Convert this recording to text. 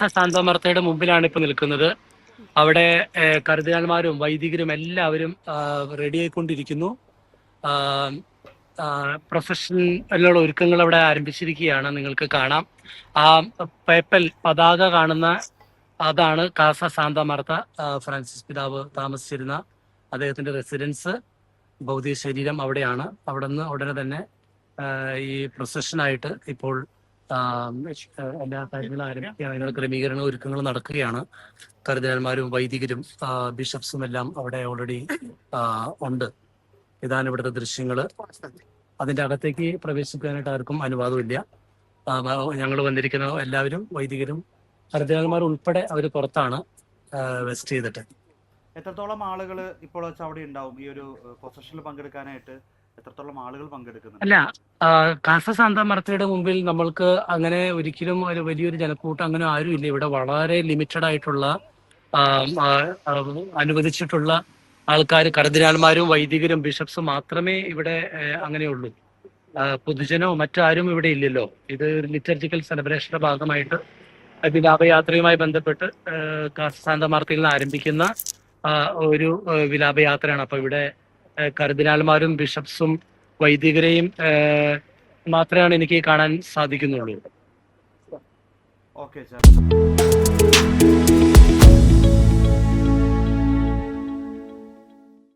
സാന്താമർത്തയുടെ മുമ്പിലാണ് ഇപ്പോൾ നിൽക്കുന്നത്. അവിടെ കർദിനാൾമാരും വൈദികരും എല്ലാവരും റെഡി ആയിക്കൊണ്ടിരിക്കുന്നു. പ്രൊഫഷണലുള്ള ഒരുക്കങ്ങൾ അവിടെ ആരംഭിച്ചിരിക്കുകയാണ്. നിങ്ങൾക്ക് കാണാം ആ പേപ്പൽ പതാക കാണുന്ന അതാണ് കാസ സാന്താമർത്ത. ഫ്രാൻസിസ് പിതാവ് താമസിച്ചിരുന്ന അദ്ദേഹത്തിന്റെ റെസിഡൻസ്, ഭൗതിക ശരീരം അവിടെയാണ്. അവിടെ നിന്ന് ഉടനെ തന്നെ ഈ പ്രൊസഷനായിട്ട് ഇപ്പോൾ എല്ലാ കാര്യങ്ങളും ആരംഭിക്കുകയാണ്. അതിനുള്ള ക്രമീകരണ ഒരുക്കങ്ങൾ നടക്കുകയാണ്. കർദിനാൾമാരും വൈദികരും ബിഷപ്സും എല്ലാം അവിടെ ഓൾറെഡി ഉണ്ട്. ഇതാണ് ഇവിടുത്തെ ദൃശ്യങ്ങൾ. അതിൻ്റെ അകത്തേക്ക് പ്രവേശിക്കാനായിട്ട് ആർക്കും അനുവാദമില്ല. ഞങ്ങൾ വന്നിരിക്കുന്ന എല്ലാവരും വൈദികരും കർദിനാൾമാർ ഉൾപ്പെടെ അവർ പുറത്താണ് വെസ്റ്റ് ചെയ്തിട്ട്. എത്രത്തോളം ആളുകൾ ഇപ്പോൾ അവിടെ ഉണ്ടാവും ഈ ഒരു പൊസഷനിൽ പങ്കെടുക്കാനായിട്ട്? എത്രത്തോളം ആളുകൾ പങ്കെടുക്കുന്നു? അല്ല, കാസ സാന്താമർത്തയുടെ മുമ്പിൽ നമ്മൾക്ക് അങ്ങനെ ഒരിക്കലും ഒരു വലിയൊരു ജനക്കൂട്ടം അങ്ങനെ ആരും ഇല്ല. ഇവിടെ വളരെ ലിമിറ്റഡ് ആയിട്ടുള്ള അനുവദിച്ചിട്ടുള്ള ആൾക്കാർ, കർദിനാൾമാരും വൈദികരും ബിഷപ്സും മാത്രമേ ഇവിടെ അങ്ങനെയുള്ളൂ. പൊതുജനോ മറ്റാരും ഇവിടെ ഇല്ലല്ലോ. ഇത് ഒരു ലിറ്റർജിക്കൽ സെലിബ്രേഷന്റെ ഭാഗമായിട്ട് വിലാപയാത്രയുമായി ബന്ധപ്പെട്ട് കാസ സാന്താമർത്തയിൽ നിന്ന് ആരംഭിക്കുന്ന ഒരു വിലാപയാത്രയാണ്. അപ്പൊ ഇവിടെ കർദിനാൾമാരും ബിഷപ്സും വൈദികരെയും മാത്രമാണ് എനിക്ക് കാണാൻ സാധിക്കുന്നുള്ളൂ. Okay sir.